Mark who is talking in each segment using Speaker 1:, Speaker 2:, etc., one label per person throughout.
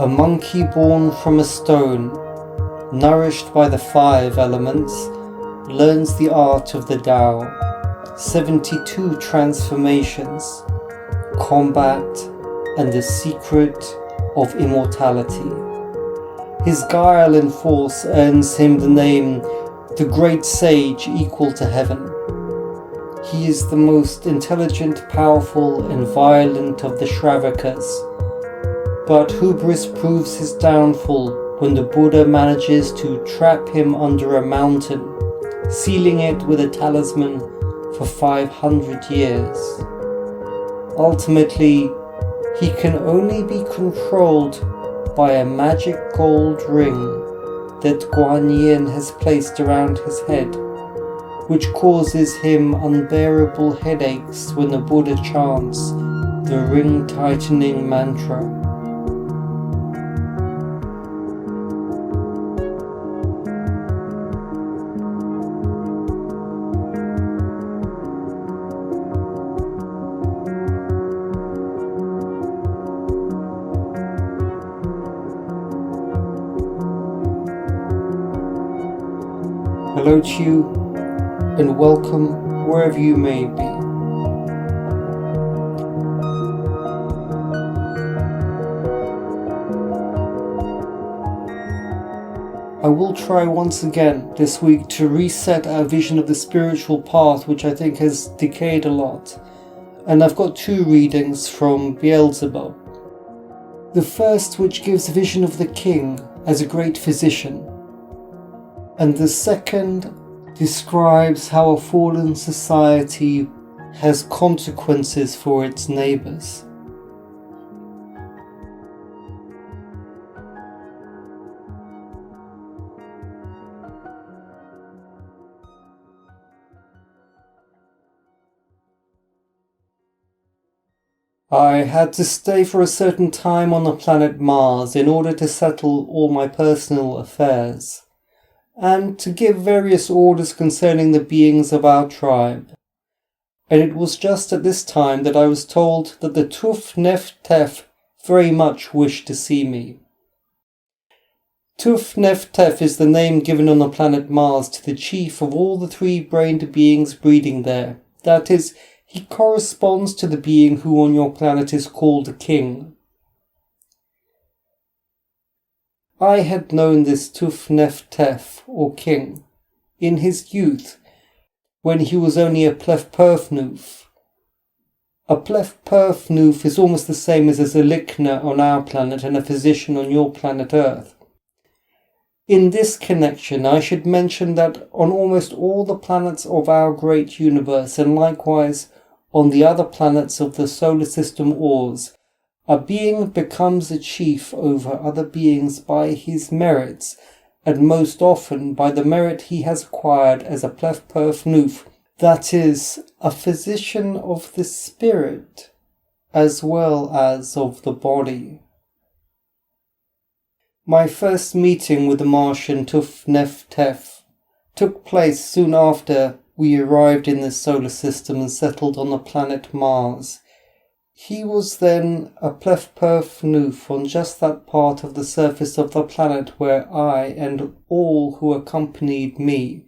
Speaker 1: A monkey born from a stone, nourished by the 5 elements, learns the art of the Tao, 72 transformations, combat, and the secret of immortality. His guile and force earns him the name the Great Sage equal to heaven. He is the most intelligent, powerful, and violent of the Shravakas, but hubris proves his downfall when the Buddha manages to trap him under a mountain, sealing it with a talisman for 500 years. Ultimately, he can only be controlled by a magic gold ring that Guan Yin has placed around his head, which causes him unbearable headaches when the Buddha chants the ring-tightening mantra. Hello to you, and welcome wherever you may be. I will try once again this week to reset our vision of the spiritual path, which I think has decayed a lot. And I've got 2 readings from Beelzebub. The first, which gives a vision of the king as a great physician, and the second describes how a fallen society has consequences for its neighbours. I had to stay for a certain time on the planet Mars in order to settle all my personal affairs, and to give various orders concerning the beings of our tribe. And it was just at this time that I was told that the Toof-Nef-Tef very much wished to see me. Toof-Nef-Tef is the name given on the planet Mars to the chief of all the 3-brained beings breeding there. That is, he corresponds to the being who on your planet is called a king. I had known this Toof-Nef-Tef, or king, in his youth, when he was only a Plef-Perf-Noof. A Plef-Perf-Noof is almost the same as a Zerlickner on our planet and a physician on your planet Earth. In this connection, I should mention that on almost all the planets of our great universe, and likewise on the other planets of the solar system ores, a being becomes a chief over other beings by his merits, and most often by the merit he has acquired as a Plef-Perf-Noof, that is, a physician of the spirit, as well as of the body. My first meeting with the Martian Toof-Nef-Tef took place soon after we arrived in this solar system and settled on the planet Mars. He was then a Plef-Perf-Noof on just that part of the surface of the planet where I and all who accompanied me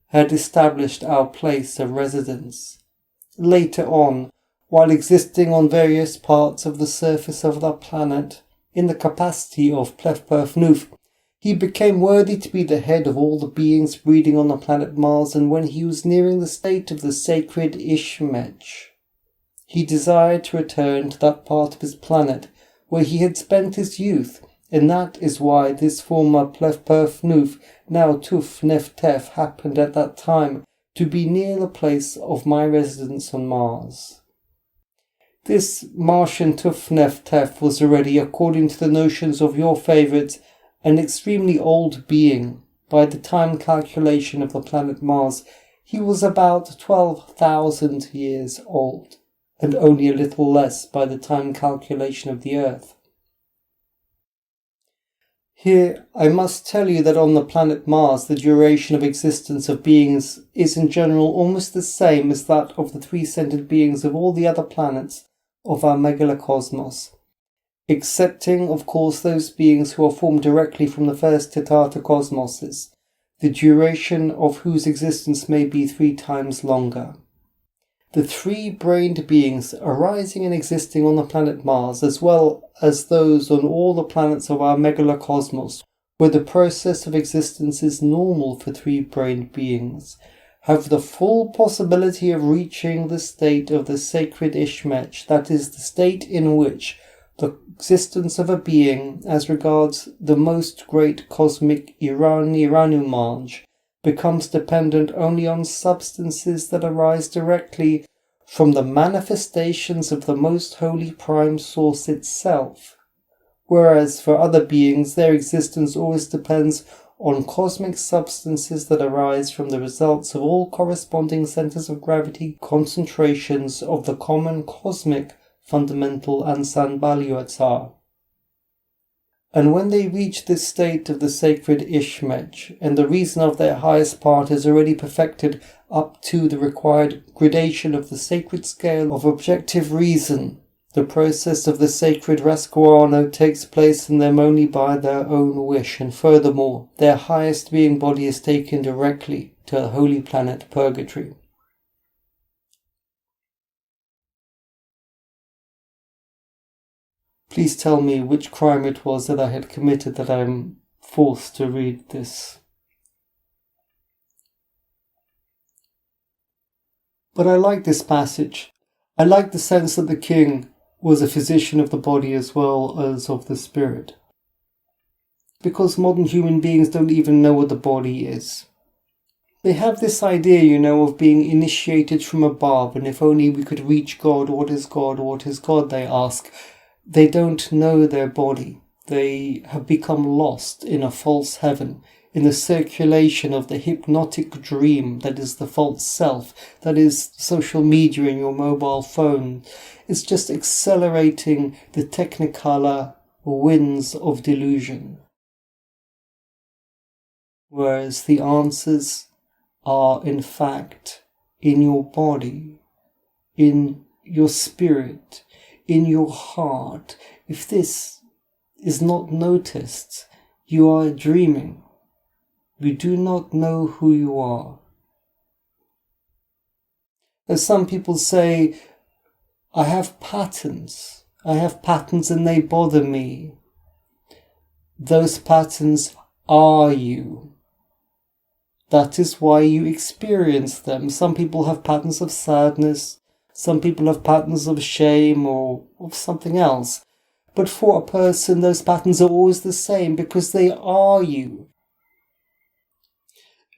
Speaker 1: had established our place of residence. Later on, while existing on various parts of the surface of the planet, in the capacity of Plef-Perf-Noof, he became worthy to be the head of all the beings breeding on the planet Mars, and when he was nearing the state of the sacred Ishmech, he desired to return to that part of his planet where he had spent his youth, and that is why this former Plef-Perf-Noof, now Toof-Nef-Tef, happened at that time to be near the place of my residence on Mars. This Martian Toof-Nef-Tef was already, according to the notions of your favourite, an extremely old being. By the time calculation of the planet Mars, he was about 12,000 years old, and only a little less by the time calculation of the Earth. Here, I must tell you that on the planet Mars, the duration of existence of beings is in general almost the same as that of the 3-scented beings of all the other planets of our megalocosmos. excepting, of course, those beings who are formed directly from the first Titata cosmoses, the duration of whose existence may be 3 times longer. The 3-brained beings arising and existing on the planet Mars, as well as those on all the planets of our megalocosmos, where the process of existence is normal for 3-brained beings, have the full possibility of reaching the state of the sacred Ishmech, that is, the state in which the existence of a being, as regards the most great cosmic Iranumaj, becomes dependent only on substances that arise directly from the manifestations of the most holy prime source itself, whereas for other beings their existence always depends on cosmic substances that arise from the results of all corresponding centers of gravity concentrations of the common cosmic fundamental Ansan Balyuatar. And when they reach this state of the sacred Ishmech, and the reason of their highest part is already perfected up to the required gradation of the sacred scale of objective reason, the process of the sacred Rascuano takes place in them only by their own wish, and furthermore, their highest being body is taken directly to the holy planet Purgatory. Please tell me which crime it was that I had committed that I am forced to read this. But I like this passage. I like the sense that the king was a physician of the body as well as of the spirit. Because modern human beings don't even know what the body is. They have this idea, of being initiated from above, and if only we could reach God, what is God, what is God, they ask. They don't know their body. They have become lost in a false heaven, in the circulation of the hypnotic dream that is the false self, that is social media in your mobile phone. It's just accelerating the technicolor winds of delusion. Whereas the answers are in fact in your body, in your spirit, in your heart. If this is not noticed, you are dreaming. You do not know who you are. As some people say, I have patterns and they bother me. Those patterns are you. That is why you experience them. Some people have patterns of sadness, some people have patterns of shame or of something else. But for a person, those patterns are always the same because they are you.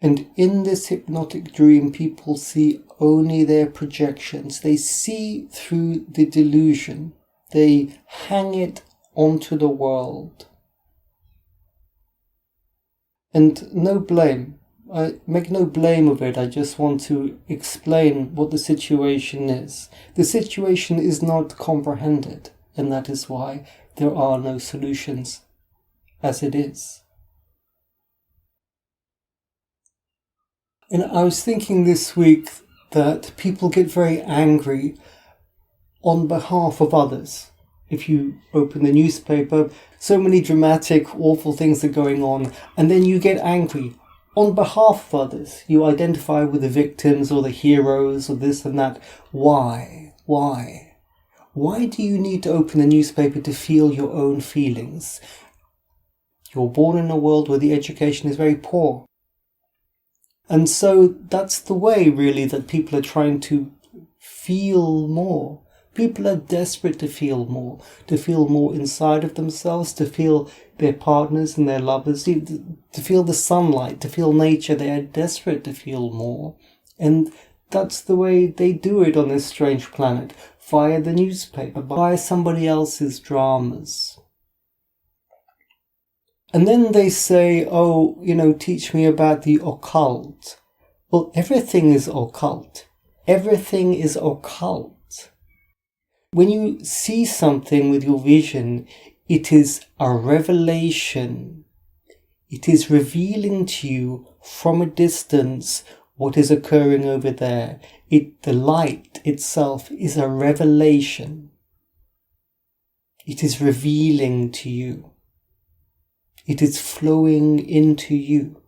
Speaker 1: And in this hypnotic dream, people see only their projections. They see through the delusion. They hang it onto the world. And no blame. I make no blame of it. I just want to explain what the situation is. The situation is not comprehended, and that is why there are no solutions as it is. And I was thinking this week that people get very angry on behalf of others. If you open the newspaper, so many dramatic, awful things are going on, and then you get angry on behalf of others. You identify with the victims or the heroes or this and that. Why? Why? Why do you need to open the newspaper to feel your own feelings? You're born in a world where the education is very poor. And so that's the way, really, that people are trying to feel more. People are desperate to feel more inside of themselves, to feel their partners and their lovers, to feel the sunlight, to feel nature. They are desperate to feel more. And that's the way they do it on this strange planet, via the newspaper, via somebody else's dramas. And then they say, teach me about the occult. Well, everything is occult. Everything is occult. When you see something with your vision, it is a revelation. It is revealing to you from a distance what is occurring over there. The light itself is a revelation. It is revealing to you. It is flowing into you.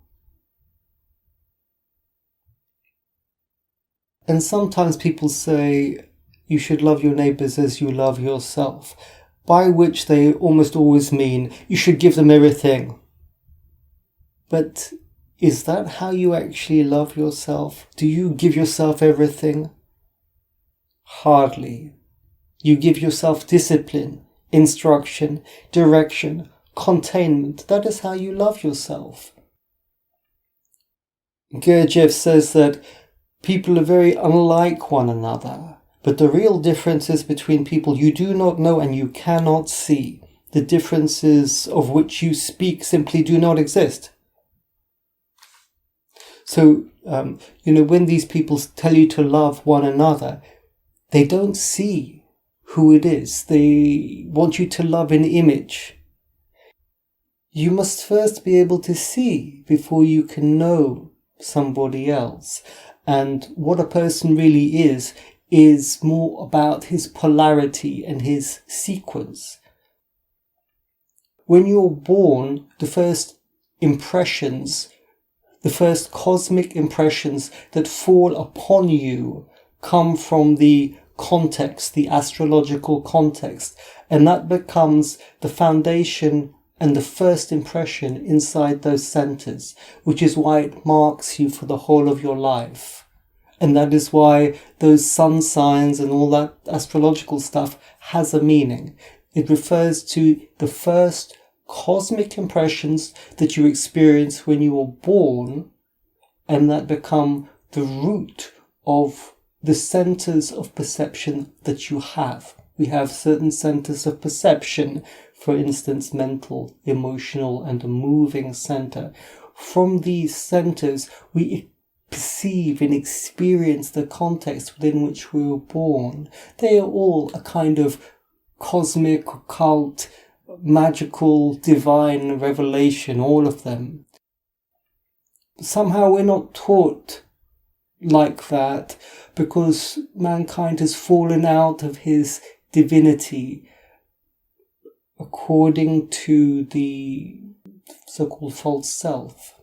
Speaker 1: And sometimes people say you should love your neighbours as you love yourself, by which they almost always mean you should give them everything. But is that how you actually love yourself? Do you give yourself everything? Hardly. You give yourself discipline, instruction, direction, containment. That is how you love yourself. Gurdjieff says that people are very unlike one another, but the real differences between people you do not know and you cannot see, the differences of which you speak, simply do not exist. So, when these people tell you to love one another, they don't see who it is. They want you to love an image. You must first be able to see before you can know somebody else. And what a person really is more about his polarity and his sequence. When you're born, the first impressions, the first cosmic impressions that fall upon you come from the context, the astrological context, and that becomes the foundation and the first impression inside those centers, which is why it marks you for the whole of your life. And that is why those sun signs and all that astrological stuff has a meaning. It refers to the first cosmic impressions that you experience when you were born, and that become the root of the centers of perception that you have. We have certain centers of perception, for instance, mental, emotional, and a moving center. From these centers, we perceive and experience the context within which we were born. They are all a kind of cosmic, occult, magical, divine revelation, all of them. Somehow we're not taught like that because mankind has fallen out of his divinity according to the so-called false self.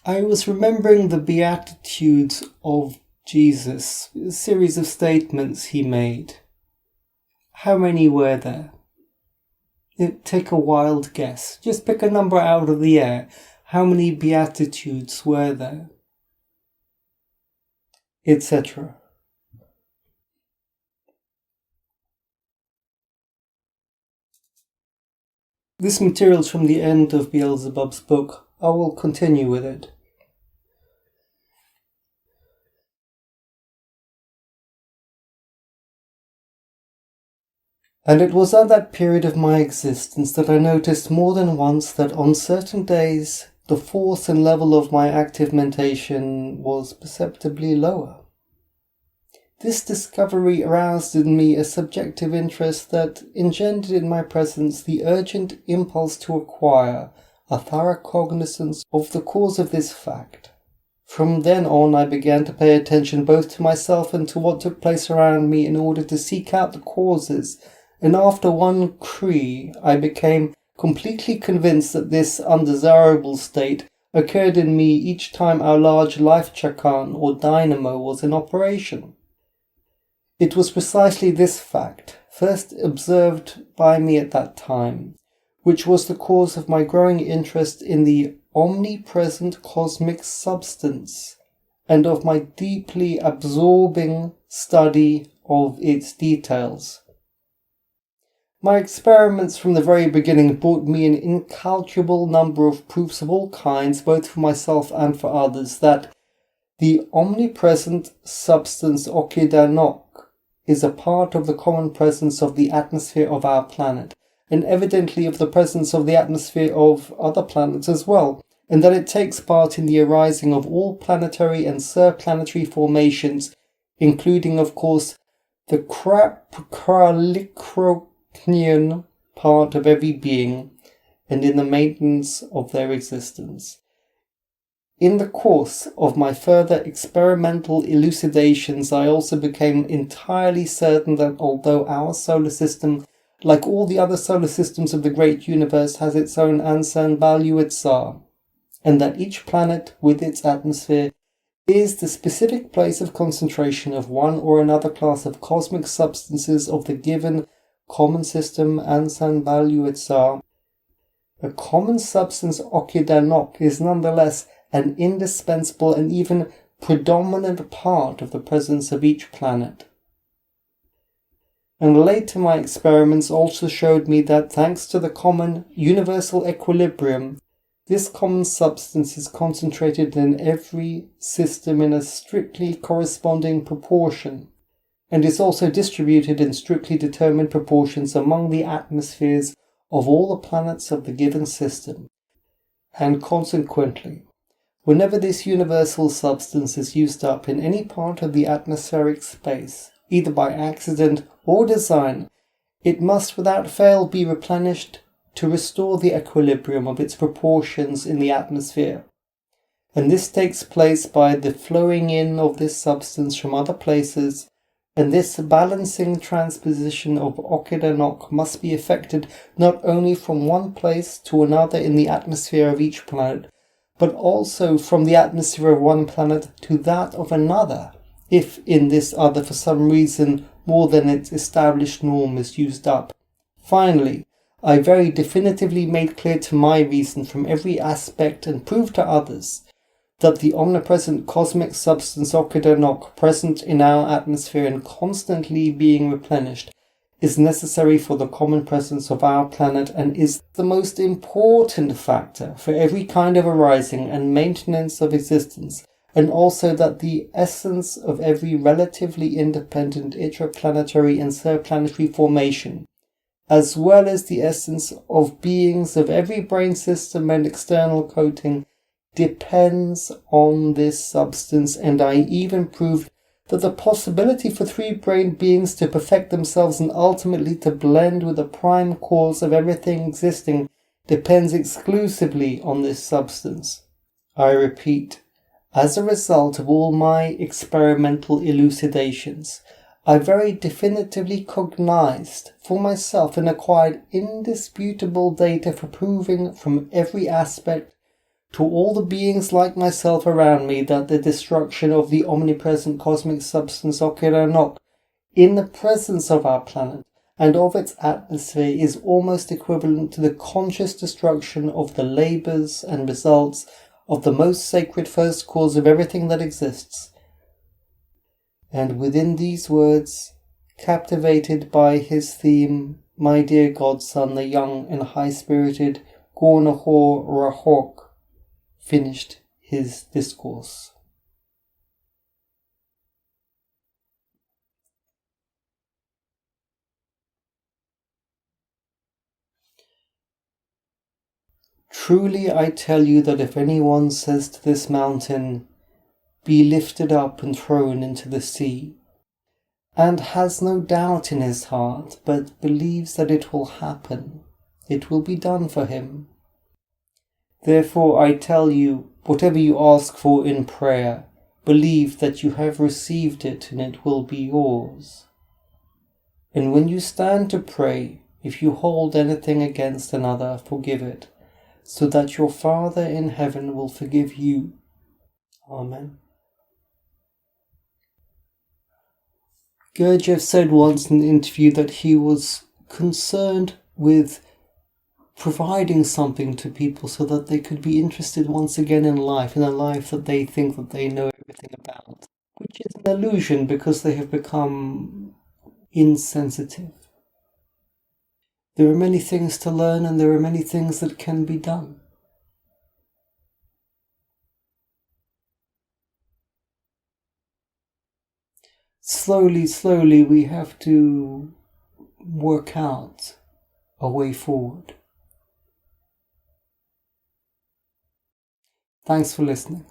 Speaker 1: I was remembering the Beatitudes of Jesus, a series of statements he made. How many were there? Take a wild guess. Just pick a number out of the air. How many Beatitudes were there? Etc. This material is from the end of Beelzebub's book. I will continue with it. And it was at that period of my existence that I noticed more than once that on certain days the force and level of my active mentation was perceptibly lower. This discovery aroused in me a subjective interest that engendered in my presence the urgent impulse to acquire a thorough cognizance of the cause of this fact. From then on I began to pay attention both to myself and to what took place around me in order to seek out the causes, and after one Cree I became completely convinced that this undesirable state occurred in me each time our large life chakan or dynamo was in operation. It was precisely this fact, first observed by me at that time, which was the cause of my growing interest in the omnipresent cosmic substance, and of my deeply absorbing study of its details. My experiments from the very beginning brought me an incalculable number of proofs of all kinds, both for myself and for others, that the omnipresent substance Okidanokh is a part of the common presence of the atmosphere of our planet, and evidently of the presence of the atmosphere of other planets as well, and that it takes part in the arising of all planetary and surplanetary formations, including, of course, the Kralikronian part of every being, and in the maintenance of their existence. In the course of my further experimental elucidations, I also became entirely certain that although our solar system, like all the other solar systems of the great universe, has its own Ansan Baluitsar, and that each planet with its atmosphere is the specific place of concentration of one or another class of cosmic substances of the given common system Ansan Baluitsar, a common substance Okidanokh is nonetheless an indispensable and even predominant part of the presence of each planet. And later my experiments also showed me that thanks to the common universal equilibrium, this common substance is concentrated in every system in a strictly corresponding proportion, and is also distributed in strictly determined proportions among the atmospheres of all the planets of the given system. And consequently, whenever this universal substance is used up in any part of the atmospheric space, either by accident or design, it must without fail be replenished to restore the equilibrium of its proportions in the atmosphere. And this takes place by the flowing in of this substance from other places, and this balancing transposition of Okidanokh must be effected not only from one place to another in the atmosphere of each planet, but also from the atmosphere of one planet to that of another, if in this other for some reason more than its established norm is used up. Finally, I very definitively made clear to my reason from every aspect and proved to others that the omnipresent cosmic substance Okidanokh present in our atmosphere and constantly being replenished is necessary for the common presence of our planet and is the most important factor for every kind of arising and maintenance of existence, and also that the essence of every relatively independent intraplanetary and surplanetary formation, as well as the essence of beings of every brain system and external coating, depends on this substance, and I even proved that the possibility for three-brained beings to perfect themselves and ultimately to blend with the prime cause of everything existing depends exclusively on this substance. I repeat, as a result of all my experimental elucidations, I very definitively cognized for myself and acquired indisputable data for proving from every aspect to all the beings like myself around me that the destruction of the omnipresent cosmic substance Okidanokh in the presence of our planet and of its atmosphere is almost equivalent to the conscious destruction of the labours and results of the most sacred first cause of everything that exists. And within these words, captivated by his theme, my dear godson, the young and high-spirited Gurdjieff Rahok, finished his discourse. Truly I tell you that if anyone says to this mountain, be lifted up and thrown into the sea, and has no doubt in his heart, but believes that it will happen, it will be done for him. Therefore I tell you, whatever you ask for in prayer, believe that you have received it and it will be yours. And when you stand to pray, if you hold anything against another, forgive it, so that your Father in heaven will forgive you. Amen. Gurdjieff said once in an interview that he was concerned with providing something to people so that they could be interested once again in a life that they think that they know everything about, which is an illusion because they have become insensitive. There are many things to learn and there are many things that can be done. Slowly, we have to work out a way forward. Thanks for listening.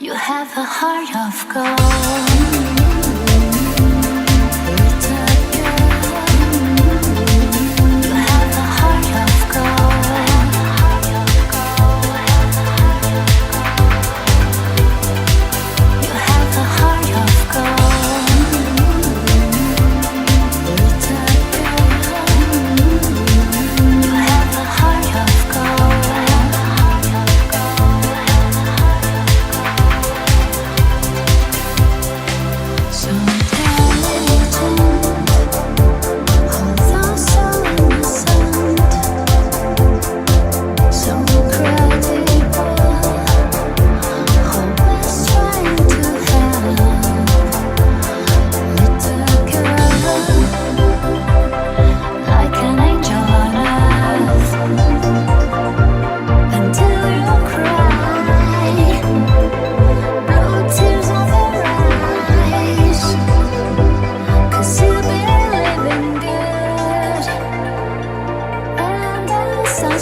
Speaker 2: You have a heart of gold.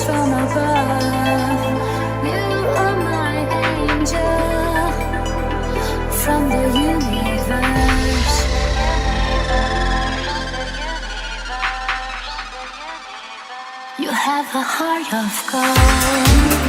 Speaker 2: From above, you are my angel from the universe. You have a heart of gold.